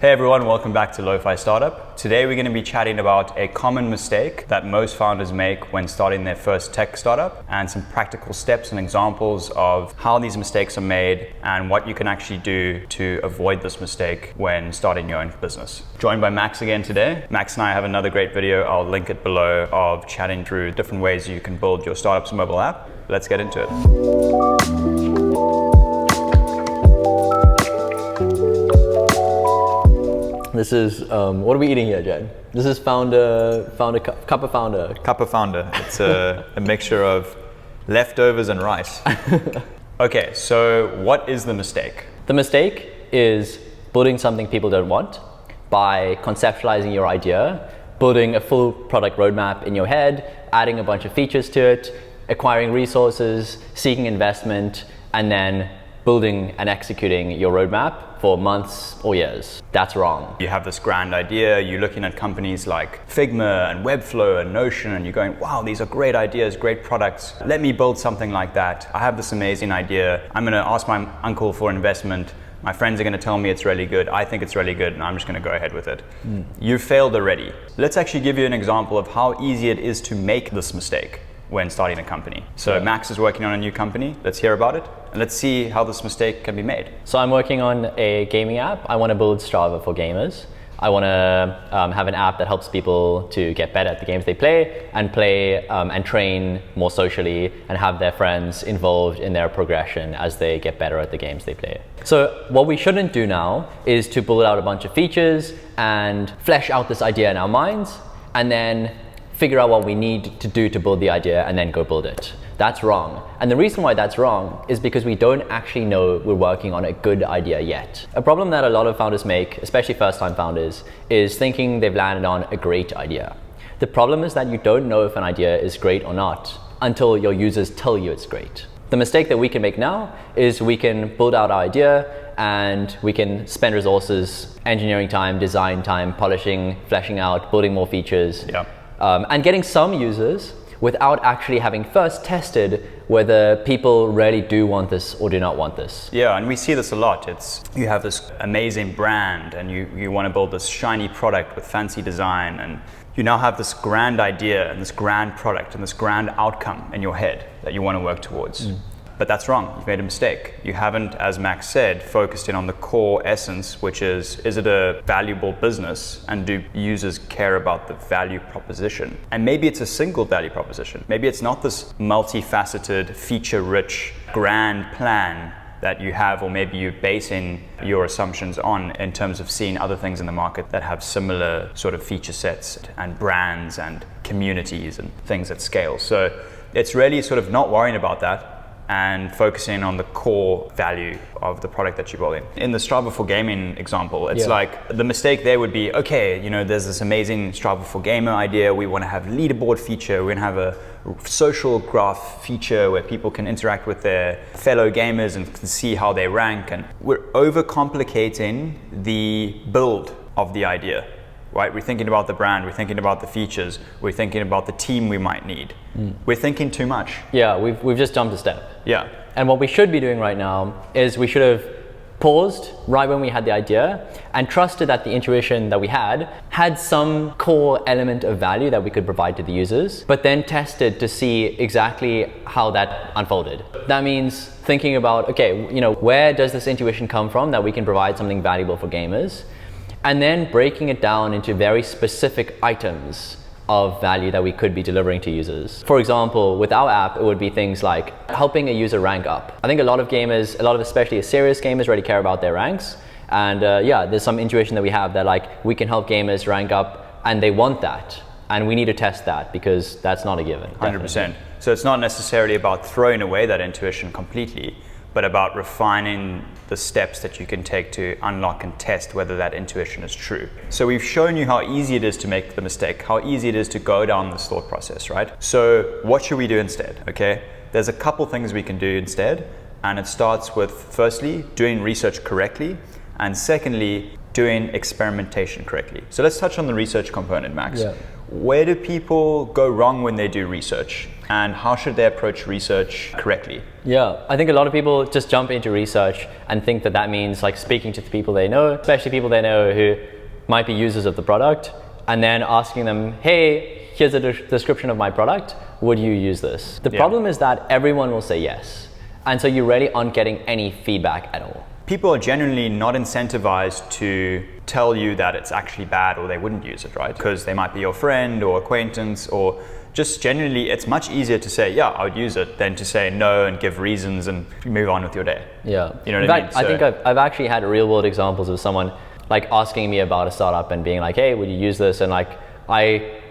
Hey everyone, welcome back to Lofi Startup. Today we're going to be chatting about a common mistake that most founders make when starting their first tech startup and some practical steps and examples of how these mistakes are made and what you can actually do to avoid this mistake when starting your own business. Joined by Max again today. Max and I have another great video, I'll link it below, of chatting through different ways you can build your startup's mobile app. Let's get into it. This is, what are we eating here, Jed? This is cup of founder. Cup of founder. It's a mixture of leftovers and rice. Okay, so what is the mistake? The mistake is building something people don't want by conceptualizing your idea, building a full product roadmap in your head, adding a bunch of features to it, acquiring resources, seeking investment, and then building and executing your roadmap for months or years. That's wrong. You have this grand idea, you're looking at companies like Figma and Webflow and Notion, and you're going, wow, these are great ideas, great products. Let me build something like that. I have this amazing idea. I'm gonna ask my uncle for investment. My friends are gonna tell me it's really good. I think it's really good, and I'm just gonna go ahead with it. You failed already. Let's actually give you an example of how easy it is to make this mistake when starting a company. So Max is working on a new company. Let's hear about it. And let's see how this mistake can be made. So I'm working on a gaming app. I want to build Strava for gamers. I want to have an app that helps people to get better at the games they play and train more socially and have their friends involved in their progression as they get better at the games they play. So what we shouldn't do now is to build out a bunch of features and flesh out this idea in our minds and then figure out what we need to do to build the idea and then go build it. That's wrong. And the reason why that's wrong is because we don't actually know we're working on a good idea yet. A problem that a lot of founders make, especially first-time founders, is thinking they've landed on a great idea. The problem is that you don't know if an idea is great or not until your users tell you it's great. The mistake that we can make now is we can build out our idea and we can spend resources, engineering time, design time, polishing, fleshing out, building more features. And getting some users without actually having first tested whether people really do want this or do not want this. Yeah, and we see this a lot. You have this amazing brand and you want to build this shiny product with fancy design, and you now have this grand idea and this grand product and this grand outcome in your head that you want to work towards. But that's wrong. You've made a mistake. You haven't, as Max said, focused in on the core essence, which is it a valuable business, and do users care about the value proposition? And maybe it's a single value proposition. Maybe it's not this multifaceted, feature-rich, grand plan that you have, or maybe you're basing your assumptions on in terms of seeing other things in the market that have similar sort of feature sets and brands and communities and things at scale. So it's really sort of not worrying about that and focusing on the core value of the product that you're building. In the Strava for Gaming example, it's like the mistake there would be, okay, there's this amazing Strava for Gamer idea. We want to have leaderboard feature. We're going to have a social graph feature where people can interact with their fellow gamers and can see how they rank. And we're overcomplicating the build of the idea. Right? We're thinking about the brand, we're thinking about the features, we're thinking about the team we might need. We're thinking too much. Yeah, we've just jumped a step. Yeah. And what we should be doing right now is we should have paused right when we had the idea and trusted that the intuition that we had some core element of value that we could provide to the users, but then tested to see exactly how that unfolded. That means thinking about, okay, where does this intuition come from that we can provide something valuable for gamers? And then breaking it down into very specific items of value that we could be delivering to users. For example, with our app, it would be things like helping a user rank up. I think a lot of especially serious gamers, really care about their ranks. And there's some intuition that we have that we can help gamers rank up, and they want that. And we need to test that because that's not a given. 100%. So it's not necessarily about throwing away that intuition completely, but about refining the steps that you can take to unlock and test whether that intuition is true. So we've shown you how easy it is to make the mistake, how easy it is to go down this thought process, right? So what should we do instead, okay? There's a couple things we can do instead, and it starts with, firstly, doing research correctly, and secondly, doing experimentation correctly. So let's touch on the research component, Max. Where do people go wrong when they do research? and how should they approach research correctly? Yeah, I think a lot of people just jump into research and think that that means like speaking to the people they know, especially people they know who might be users of the product, and then asking them, hey, here's a description of my product, would you use this? The problem is that everyone will say yes, and so you really aren't getting any feedback at all. People are genuinely not incentivized to tell you that it's actually bad or they wouldn't use it, right? Because they might be your friend or acquaintance, or just genuinely, it's much easier to say, yeah, I would use it, than to say no and give reasons and move on with your day. Yeah. You know what I mean? I think I've actually had real world examples of someone like asking me about a startup and being like, hey, would you use this? And like, I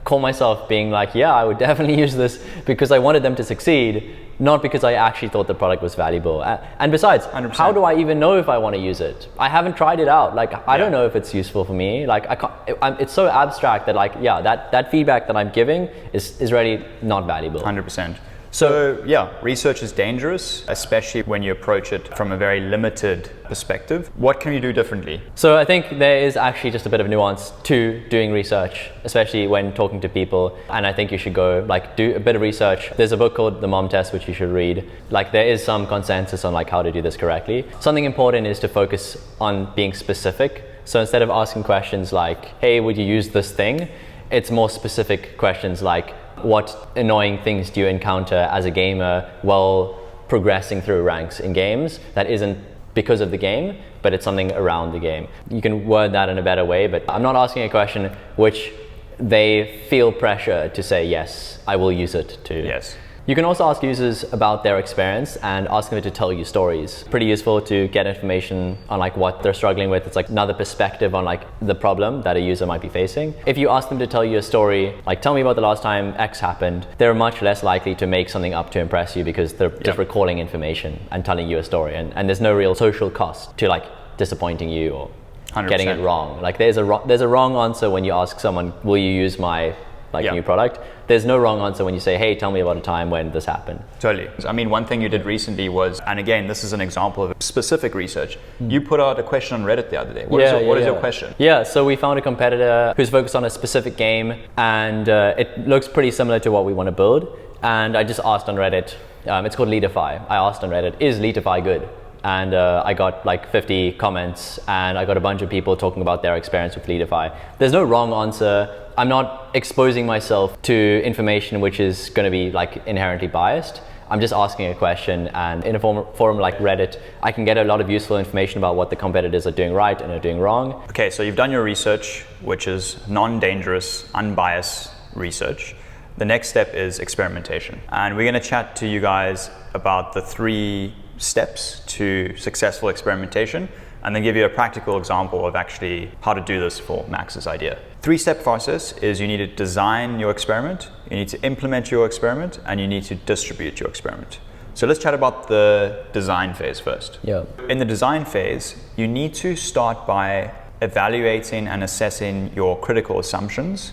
call myself being like, yeah, I would definitely use this because I wanted them to succeed, not because I actually thought the product was valuable. And besides, 100%. How do I even know if I want to use it? I haven't tried it out. Like, I don't know if it's useful for me. Like, it's so abstract that like, yeah, that feedback that I'm giving is really not valuable. 100%. So yeah, research is dangerous, especially when you approach it from a very limited perspective. What can you do differently? So I think there is actually just a bit of nuance to doing research, especially when talking to people. And I think you should go like do a bit of research. There's a book called The Mom Test, which you should read. Like there is some consensus on like how to do this correctly. Something important is to focus on being specific. So instead of asking questions like, hey, would you use this thing? It's more specific questions like, what annoying things do you encounter as a gamer while progressing through ranks in games that isn't because of the game, but it's something around the game? You can word that in a better way, but I'm not asking a question which they feel pressure to say, yes, I will use it to. Yes. You can also ask users about their experience and ask them to tell you stories. Pretty useful to get information on like what they're struggling with. It's like another perspective on like the problem that a user might be facing. If you ask them to tell you a story, like tell me about the last time X happened, they're much less likely to make something up to impress you because they're just recalling information and telling you a story. And there's no real social cost to like disappointing you or 100%. Getting it wrong. Like there's a wrong answer when you ask someone, will you use my new product? There's no wrong answer when you say, hey, tell me about a time when this happened. Totally. I mean, one thing you did recently was, and again, this is an example of specific research. You put out a question on Reddit the other day. What is your question? Yeah, so we found a competitor who's focused on a specific game, and it looks pretty similar to what we want to build. And I just asked on Reddit, it's called Leadify. I asked on Reddit, is Leadify good? And I got like 50 comments, and I got a bunch of people talking about their experience with Leadify. There's no wrong answer. I'm not exposing myself to information which is going to be like inherently biased. I'm just asking a question, and in a forum like Reddit, I can get a lot of useful information about what the competitors are doing right and are doing wrong. Okay, so you've done your research, which is non-dangerous, unbiased research. The next step is experimentation. And we're going to chat to you guys about the 3 steps to successful experimentation, and then give you a practical example of actually how to do this for Max's idea. 3-step process is you need to design your experiment, you need to implement your experiment, and you need to distribute your experiment. So let's chat about the design phase first. Yeah. In the design phase, you need to start by evaluating and assessing your critical assumptions,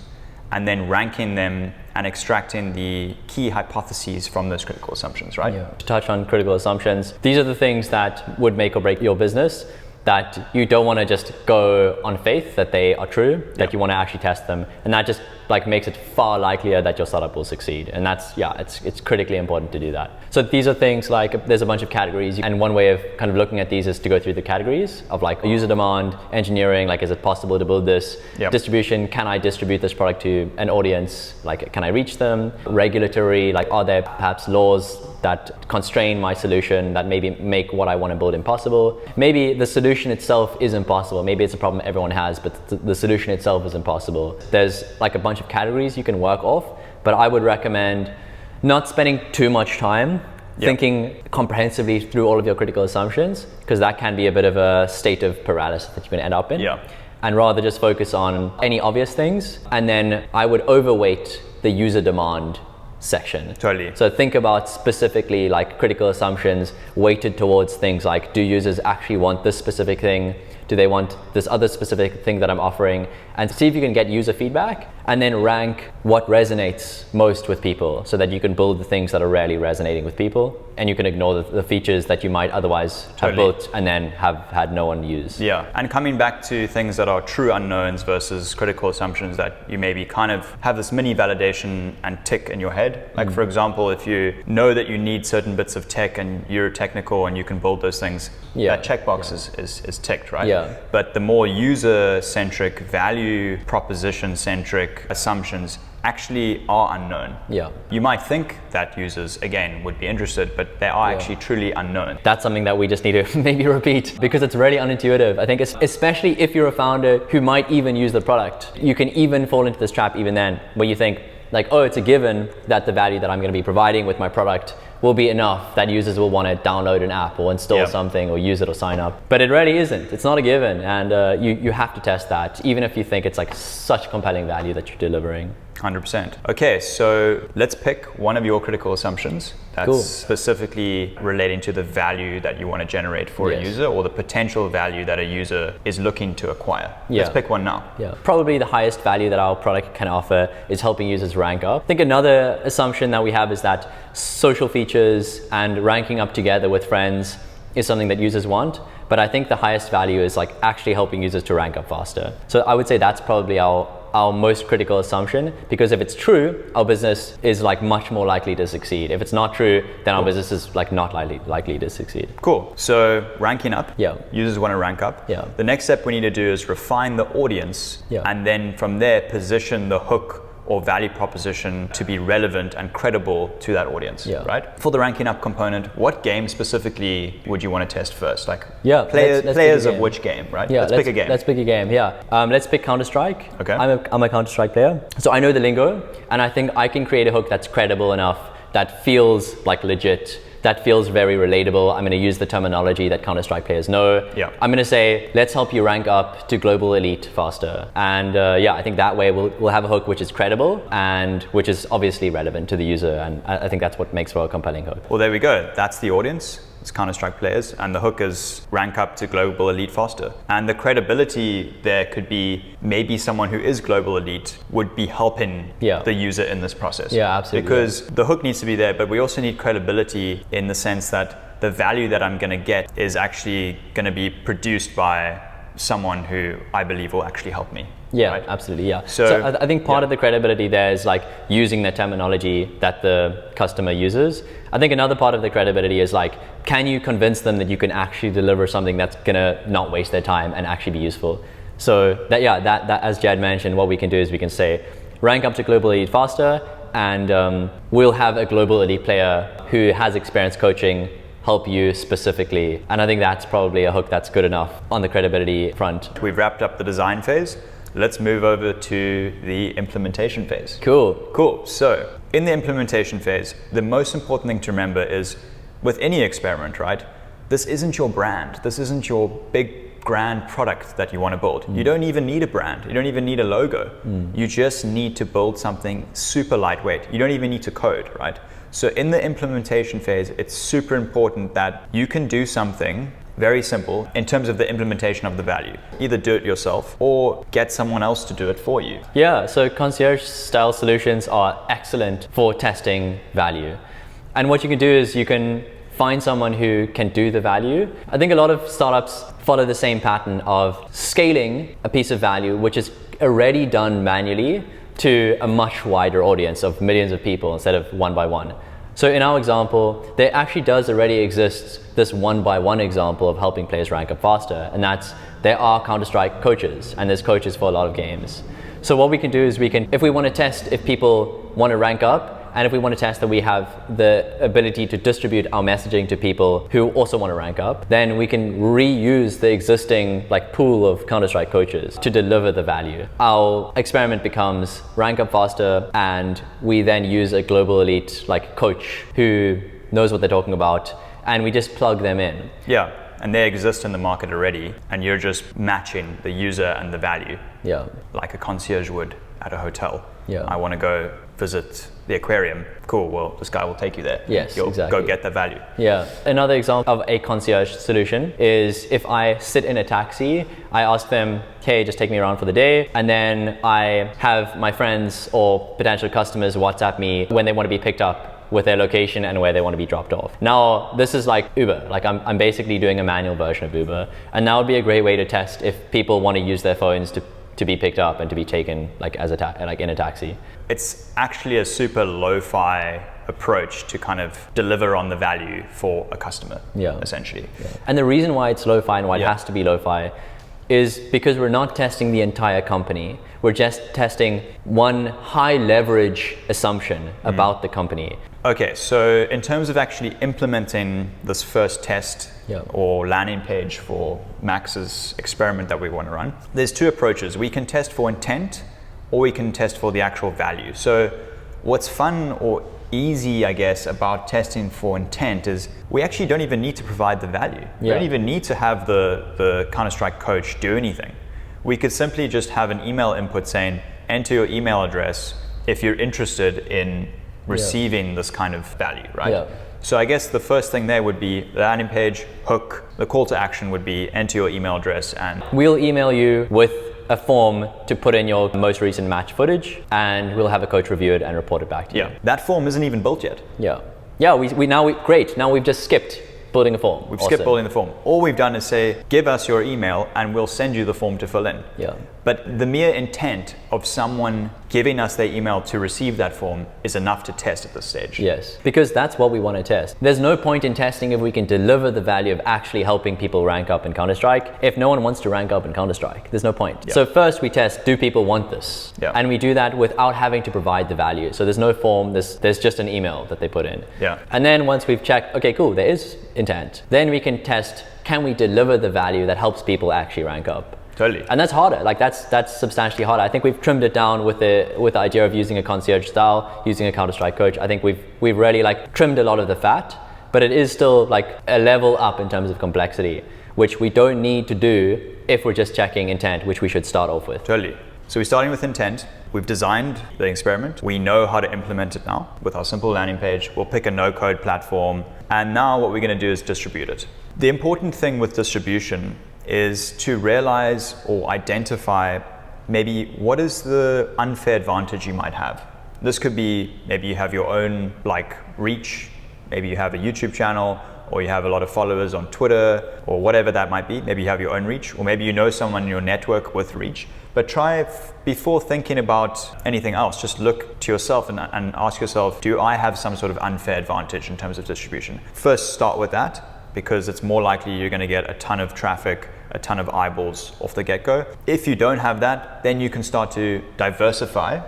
and then ranking them and extracting the key hypotheses from those critical assumptions, right? Yeah. To touch on critical assumptions, these are the things that would make or break your business, that you don't want to just go on faith that they are true, that you want to actually test them. And that just like makes it far likelier that your startup will succeed. And that's, it's critically important to do that. So these are things like, there's a bunch of categories. And one way of kind of looking at these is to go through the categories of like user demand, engineering, like is it possible to build this? Distribution, can I distribute this product to an audience? Like can I reach them? Regulatory, like are there perhaps laws that constrain my solution that maybe make what I want to build impossible? Maybe the solution itself is impossible. Maybe it's a problem everyone has, but the solution itself is impossible. There's like a bunch of categories you can work off, but I would recommend not spending too much time thinking comprehensively through all of your critical assumptions, because that can be a bit of a state of paralysis that you can end up in. And rather just focus on any obvious things. And then I would overweight the user demand section. Totally. So think about specifically like critical assumptions weighted towards things like, do users actually want this specific thing? Do they want this other specific thing that I'm offering? And see if you can get user feedback and then rank what resonates most with people so that you can build the things that are rarely resonating with people, and you can ignore the features that you might otherwise have built and then have had no one use. Yeah, and coming back to things that are true unknowns versus critical assumptions that you maybe kind of have this mini validation and tick in your head. Like for example, if you know that you need certain bits of tech and you're technical and you can build those things, that checkbox is ticked, right? Yeah. But the more user-centric, value proposition-centric assumptions actually are unknown. Yeah. You might think that users, again, would be interested, but they are actually truly unknown. That's something that we just need to maybe repeat because it's really unintuitive. I think especially if you're a founder who might even use the product, you can even fall into this trap even then where you think like, oh, it's a given that the value that I'm going to be providing with my product will be enough that users will want to download an app or install something or use it or sign up. But it really isn't. It's not a given, and you have to test that even if you think it's like such compelling value that you're delivering. 100%. Okay, so let's pick one of your critical assumptions that's specifically relating to the value that you want to generate for a user or the potential value that a user is looking to acquire. Let's pick one now. Yeah, probably the highest value that our product can offer is helping users rank up. I think another assumption that we have is that social features and ranking up together with friends is something that users want. But I think the highest value is like actually helping users to rank up faster. So I would say that's probably our most critical assumption, because if it's true, our business is like much more likely to succeed. If it's not true, then our business is like not likely to succeed. Cool. So ranking up. Yeah. Users want to rank up. Yeah. The next step we need to do is refine the audience, and then from there position the hook or value proposition to be relevant and credible to that audience, right? For the ranking up component, what game specifically would you want to test first? Like players of which game, right? Yeah, let's pick a game. Let's pick a game, let's pick Counter-Strike. Okay. I'm a Counter-Strike player, so I know the lingo, and I think I can create a hook that's credible enough, that feels like legit, that feels very relatable. I'm going to use the terminology that Counter-Strike players know. Yeah. I'm going to say, let's help you rank up to global elite faster. And I think that way we'll have a hook which is credible and which is obviously relevant to the user. And I think that's what makes for a compelling hook. Well, there we go. That's the audience. It's Counter-Strike players, and the hook is rank up to global elite faster. And the credibility there could be maybe someone who is global elite would be helping the user in this process. Yeah, absolutely. Because the hook needs to be there, but we also need credibility in the sense that the value that I'm going to get is actually going to be produced by someone who I believe will actually help me. Yeah, right? Absolutely. Yeah. So I think part of the credibility there is like using the terminology that the customer uses. I think another part of the credibility is like, can you convince them that you can actually deliver something that's gonna not waste their time and actually be useful? So that as Jed mentioned, what we can do is we can say, rank up to global elite faster, and we'll have a global elite player who has experience coaching help you specifically. And I think that's probably a hook that's good enough on the credibility front. We've wrapped up the design phase. Let's move over to the implementation phase. Cool. So in the implementation phase, the most important thing to remember is with any experiment, right? This isn't your brand. This isn't your big grand product that you want to build. You don't even need a brand. You don't even need a logo. You just need to build something super lightweight. You don't even need to code, right? So in the implementation phase, it's super important that you can do something very simple in terms of the implementation of the value. Either do it yourself or get someone else to do it for you. Yeah, so concierge style solutions are excellent for testing value. And what you can do is you can find someone who can do the value. I think a lot of startups follow the same pattern of scaling a piece of value which is already done manually to a much wider audience of millions of people instead of one by one. So in our example, there actually does already exist this one-by-one example of helping players rank up faster, and there are Counter-Strike coaches, and there's coaches for a lot of games. So what we can do is if we want to test if people want to rank up, and if we want to test that we have the ability to distribute our messaging to people who also want to rank up, then we can reuse the existing pool of Counter-Strike coaches to deliver the value. Our experiment becomes rank up faster, and we then use a global elite coach who knows what they're talking about, and we just plug them in. Yeah. and they exist in the market already, and you're just matching the user and the value. Yeah. Like a concierge would at a hotel. Yeah. I want to go visit the aquarium. Cool, well, this guy will take you there. Yes, You'll exactly. go get the value. Yeah. Another example of a concierge solution is if I sit in a taxi, I ask them, hey, just take me around for the day. And then I have my friends or potential customers WhatsApp me when they want to be picked up with their location and where they want to be dropped off. Now, this is like Uber. Like I'm basically doing a manual version of Uber. And that would be a great way to test if people want to use their phones to be picked up and to be taken like as like in a taxi. It's actually a super lo-fi approach to kind of deliver on the value for a customer, essentially. Yeah. And the reason why it's lo-fi and why it has to be lo-fi is because we're not testing the entire company. We're just testing one high leverage assumption about the company. Okay, so in terms of actually implementing this first test or landing page for Max's experiment that we want to run, there's two approaches. We can test for intent, or we can test for the actual value. So what's fun or easy, I guess, about testing for intent is we actually don't even need to provide the value. We don't even need to have the Counter-Strike coach do anything. We could simply just have an email input saying, enter your email address if you're interested in receiving this kind of value, right? Yeah. So I guess the first thing there would be the landing page, hook. The call to action would be enter your email address, and we'll email you with a form to put in your most recent match footage, and we'll have a coach review it and report it back to you. That form isn't even built yet. Great. Now we've just skipped building a form. We've skipped building the form. All we've done is say, give us your email and we'll send you the form to fill in. Yeah. But the mere intent of someone giving us their email to receive that form is enough to test at this stage. Yes, because that's what we want to test. There's no point in testing if we can deliver the value of actually helping people rank up in Counter-Strike. If no one wants to rank up in Counter-Strike, there's no point. Yeah. So first we test, do people want this? Yeah. And we do that without having to provide the value. So there's no form, there's just an email that they put in. Yeah. And then once we've checked, okay, cool, there is intent. Then we can test, can we deliver the value that helps people actually rank up? Totally. And that's harder. Like that's substantially harder. I think we've trimmed it down with the idea of using a concierge style, using a Counter-Strike coach. I think we've really like trimmed a lot of the fat, but it is still like a level up in terms of complexity, which we don't need to do if we're just checking intent, which we should start off with. Totally. So we're starting with intent. We've designed the experiment. We know how to implement it now with our simple landing page. We'll pick a no-code platform. And now what we're going to do is distribute it. The important thing with distribution is to realize or identify maybe what is the unfair advantage you might have. This could be maybe you have your own like reach, maybe you have a YouTube channel, or you have a lot of followers on Twitter, or whatever that might be. Maybe you have your own reach, or maybe you know someone in your network with reach. But before thinking about anything else, just look to yourself and ask yourself, do I have some sort of unfair advantage in terms of distribution? First, start with that, because it's more likely you're going to get a ton of traffic, a ton of eyeballs off the get-go. If you don't have that, then you can start to diversify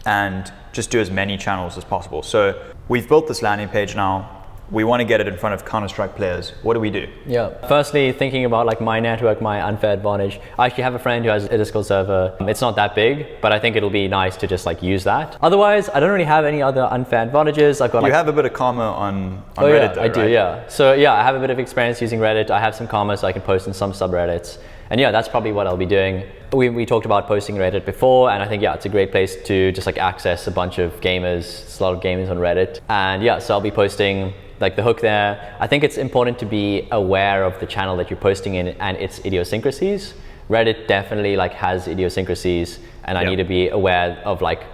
and just do as many channels as possible. So we've built this landing page now. We want to get it in front of Counter-Strike players. What do we do? Yeah. Firstly, thinking about like my network, my unfair advantage. I actually have a friend who has a Discord server. It's not that big, but I think it'll be nice to just like use that. Otherwise, I don't really have any other unfair advantages. I've got You have a bit of karma on Reddit though, I do, right? yeah. So yeah, I have a bit of experience using Reddit. I have some karma so I can post in some subreddits. And yeah, that's probably what I'll be doing. We talked about posting Reddit before, and I think, yeah, it's a great place to just like access a bunch of gamers. There's a lot of gamers on Reddit. And yeah, so I'll be posting like the hook there. I think it's important to be aware of the channel that you're posting in and its idiosyncrasies. Reddit definitely like has idiosyncrasies, and I need to be aware of like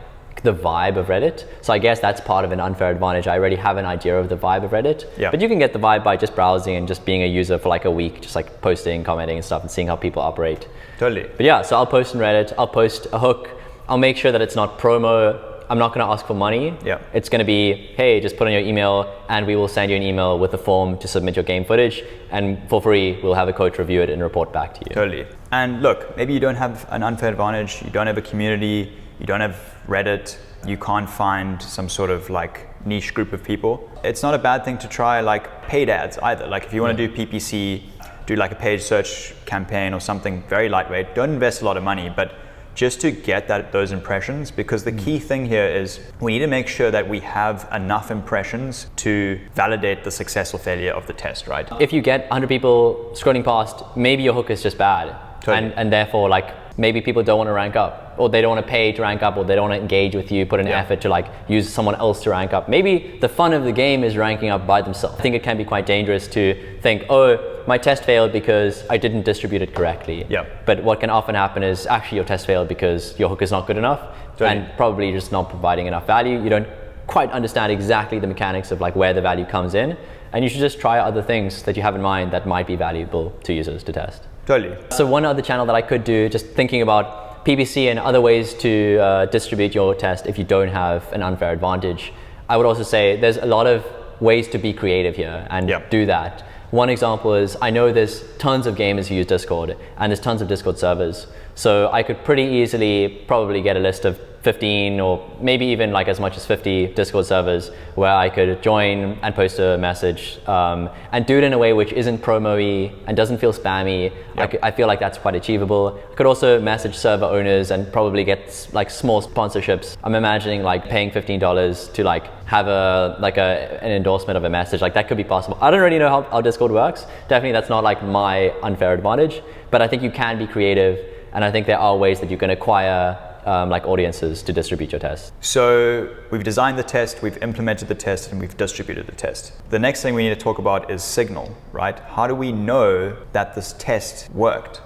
the vibe of Reddit. So I guess that's part of an unfair advantage. I already have an idea of the vibe of Reddit, but you can get the vibe by just browsing and just being a user for like a week, just like posting, commenting and stuff and seeing how people operate. Totally. But yeah, so I'll post in Reddit, I'll post a hook, I'll make sure that it's not promo. I'm not going to ask for money. Yeah. It's going to be, hey, just put in your email and we will send you an email with a form to submit your game footage, and for free, we'll have a coach review it and report back to you. Totally. And look, maybe you don't have an unfair advantage, you don't have a community, you don't have Reddit, you can't find some sort of like niche group of people. It's not a bad thing to try like paid ads either. Like if you want to do PPC, do like a paid search campaign or something very lightweight. Don't invest a lot of money, but just to get those impressions, because the key thing here is we need to make sure that we have enough impressions to validate the success or failure of the test, right? If you get 100 people scrolling past, maybe your hook is just bad. Totally. And therefore, like, maybe people don't want to rank up, or they don't want to pay to rank up, or they don't want to engage with you, put an effort to like use someone else to rank up. Maybe the fun of the game is ranking up by themselves. I think it can be quite dangerous to think, oh, my test failed because I didn't distribute it correctly. Yeah. But what can often happen is actually your test failed because your hook is not good enough, and probably just not providing enough value. You don't quite understand exactly the mechanics of like where the value comes in, and you should just try other things that you have in mind that might be valuable to users to test. Totally. So one other channel that I could do, just thinking about PPC and other ways to distribute your test if you don't have an unfair advantage, I would also say there's a lot of ways to be creative here and do that. One example is, I know there's tons of gamers who use Discord, and there's tons of Discord servers. So I could pretty easily probably get a list of 15 or maybe even like as much as 50 Discord servers where I could join and post a message and do it in a way which isn't promo-y and doesn't feel spammy. I feel like that's quite achievable. I could also message server owners and probably get like small sponsorships. I'm imagining like paying $15 to like have an endorsement of a message. Like that could be possible. I don't really know how Discord works. Definitely that's not like my unfair advantage, but I think you can be creative, and I think there are ways that you can acquire like audiences to distribute your test. So we've designed the test, we've implemented the test, and we've distributed the test. The next thing we need to talk about is signal, right? How do we know that this test worked,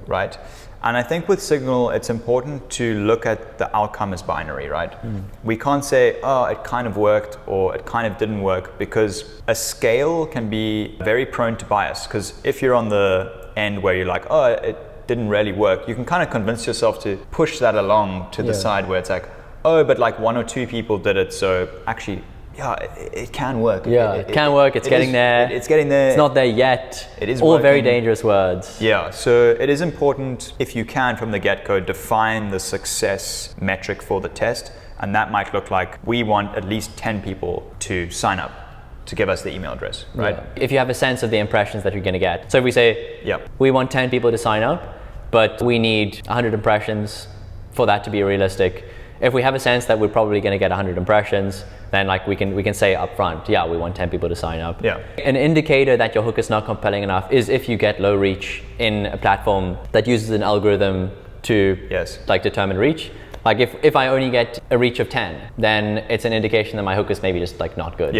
right? And I think with signal, it's important to look at the outcome as binary, right? We can't say, oh, it kind of worked or it kind of didn't work, because a scale can be very prone to bias. Because if you're on the end where you're like, oh, it didn't really work, you can kind of convince yourself to push that along to the side where it's like, oh, but like 1 or 2 people did it, so actually, it can work. It can work. It's getting there. It's getting there. It's not there yet. It is all working. Very dangerous words. Yeah, so it is important, if you can from the get-go, define the success metric for the test, and that might look like we want at least 10 people to sign up to give us the email address, right? If you have a sense of the impressions that you're going to get. So if we say, we want 10 people to sign up, but we need 100 impressions for that to be realistic. If we have a sense that we're probably going to get 100 impressions, then like we can say up front, we want 10 people to sign up. An indicator that your hook is not compelling enough is if you get low reach in a platform that uses an algorithm to like determine reach. Like if I only get a reach of 10, then it's an indication that my hook is maybe just like not good.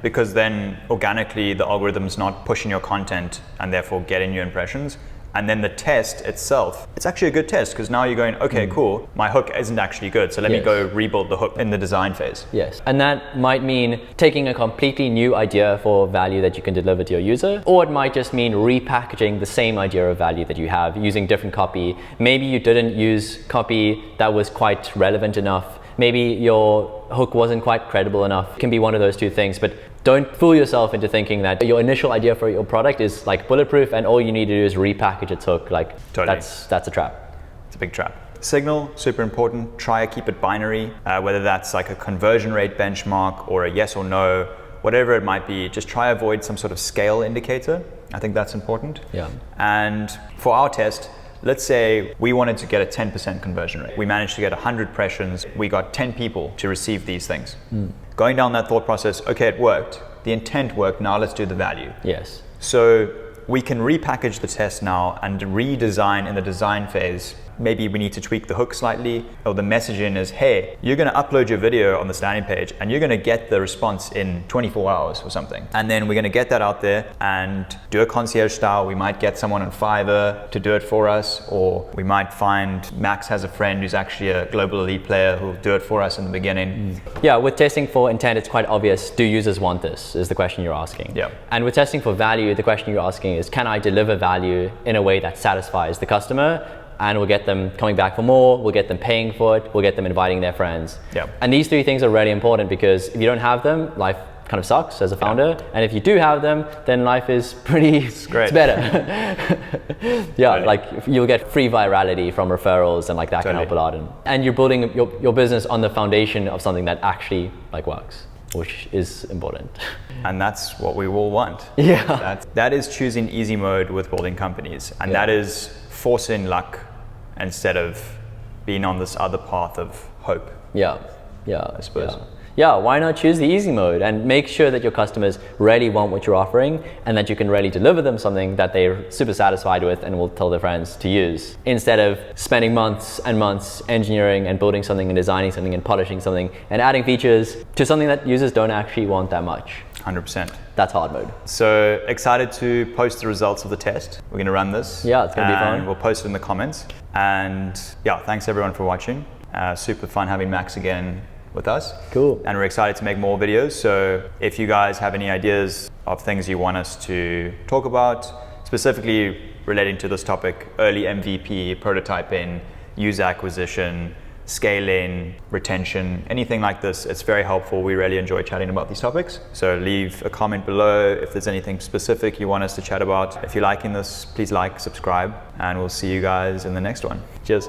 Because then organically the algorithm's not pushing your content and therefore getting you impressions. And then the test itself, it's actually a good test, because now you're going, okay, cool, my hook isn't actually good, so let me go rebuild the hook in the design phase. And that might mean taking a completely new idea for value that you can deliver to your user, or it might just mean repackaging the same idea of value that you have using different copy. Maybe you didn't use copy that was quite relevant enough. Maybe your hook wasn't quite credible enough. It can be one of those two things, but don't fool yourself into thinking that your initial idea for your product is like bulletproof and all you need to do is repackage its hook. Like that's a trap. It's a big trap. Signal, super important. Try to keep it binary, whether that's like a conversion rate benchmark or a yes or no, whatever it might be. Just try to avoid some sort of scale indicator. I think that's important. And for our test, let's say we wanted to get a 10% conversion rate. We managed to get 100 impressions. We got 10 people to receive these things. Going down that thought process, okay, it worked. The intent worked, now let's do the value. So we can repackage the test now and redesign in the design phase. Maybe we need to tweak the hook slightly, or the messaging is, hey, you're going to upload your video on this landing page and you're going to get the response in 24 hours or something. And then we're going to get that out there and do a concierge style. We might get someone on Fiverr to do it for us, or we might find Max has a friend who's actually a global elite player who'll do it for us in the beginning. With testing for intent, it's quite obvious. Do users want this is the question you're asking. And with testing for value, the question you're asking is, can I deliver value in a way that satisfies the customer? And we'll get them coming back for more, we'll get them paying for it, we'll get them inviting their friends. And these 3 things are really important, because if you don't have them, life kind of sucks as a founder. And if you do have them, then life is it's better. Like you'll get free virality from referrals, and like that can help a lot. And you're building your business on the foundation of something that actually like works, which is important. And that's what we all want. That is choosing easy mode with building companies. And that is forcing luck instead of been on this other path of hope. Yeah, I suppose. Yeah, why not choose the easy mode and make sure that your customers really want what you're offering and that you can really deliver them something that they're super satisfied with and will tell their friends to use. Instead of spending months and months engineering and building something and designing something and polishing something and adding features to something that users don't actually want that much. 100%. That's hard mode. So excited to post the results of the test. We're going to run this. Yeah, it's going to be fun. We'll post it in the comments. And yeah, thanks everyone for watching. Super fun having Max again with us. Cool. And we're excited to make more videos. So if you guys have any ideas of things you want us to talk about, specifically relating to this topic, early MVP, prototyping, user acquisition, scaling, retention, anything like this, it's very helpful. We really enjoy chatting about these topics. So leave a comment below if there's anything specific you want us to chat about. If you're liking this, please like, subscribe, and we'll see you guys in the next one. Cheers.